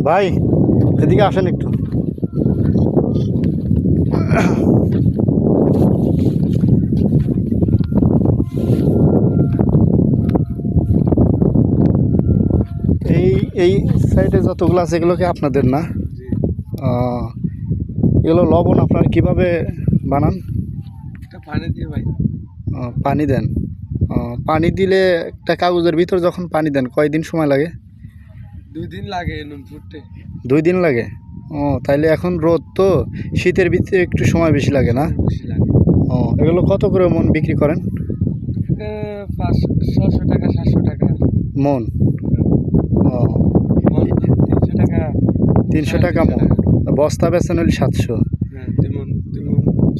ভাই এদিকে আসেন একটু। এই এই সাইডে যতগুলো আছে এগুলো কি আপনাদের না? জি। এগুলো লবণ আপনারা কিভাবে বানান? এটা পানি দিয়ে ভাই। পানি দেন? পানি দিলে একটা কাগজের ভিতর যখন পানি দেন কয়দিন সময় লাগে? 2 দিন লাগে নুন ফুটতে। 2 দিন লাগে? তাইলে এখন রোদ তো, শীতের ভিতরে একটু সময় বেশি লাগে না? বেশি লাগে। এগুলো কত করে মন বিক্রি করেন? 600 টাকা 700 টাকা মন? মন 300 টাকা। 300 টাকা মন। বস্তা বেচেন হলে 700? হ্যাঁ, যেমন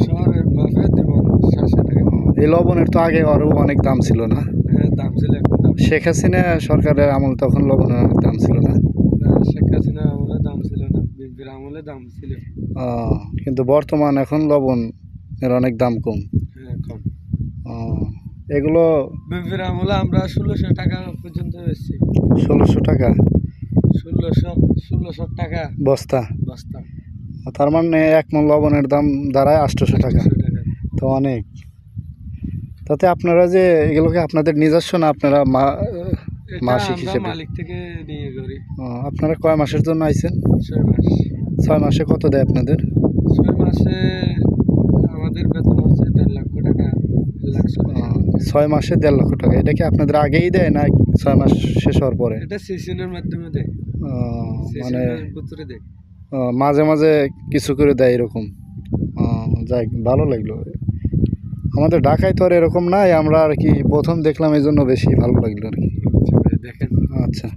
শহরের মাপে যেমন 700 টাকা। এই লবণের তো আগে আরও অনেক দাম ছিল না? হ্যাঁ, দাম ছিল, এখন দাম। শেখ হাসিনা সরকারের আমল তখন লবণের অনেক দাম ছিল না? শেখ হাসিনা আমলে দাম ছিল না, বিএনপির আমলে দাম ছিল। কিন্তু বর্তমান এখন লবণের অনেক দাম কম। হ্যাঁ, কম। এগুলো বিএনপির আমলে আমরা 1600 টাকা পর্যন্ত বেচছি। 1600 টাকা 1600 টাকা বস্তা? বস্তা। তার মানে 1 মণ লবণের দাম দাঁড়ায় 800 টাকা। 800 টাকা। তো অনেক। তাতে আপনারা যে এগুলোকে আপনাদের নিজস্ব না, আপনারা এটা মাসিক আমরা হিসেবে? মালিক থেকে নিয়ে করি। আপনারা কয় মাসের জন্য আইছেন? 6 মাস। 6 মাসে কত দেয় আপনাদের? 6 মাসে আমাদের বেতন হচ্ছে 1.5 লক্ষ টাকা। 6 মাসে 1.5 লক্ষ টাকা। এটা কি আপনাদের আগেই দেয় না 6 মাস শেষ হওয়ার পরে? এটা সেশনের মাধ্যমে দেয়। মানে সেশনের ভিতরে দেয়। মাঝে মাঝে কিছু করে দেয় এরকম? যাই, ভালো লাগলো। আমাদের ঢাকায় তো আর এরকম নাই, আমরা আর কি প্রথম দেখলাম, এই জন্য বেশি ভালো লাগলো আর কি। দেখেন। আচ্ছা।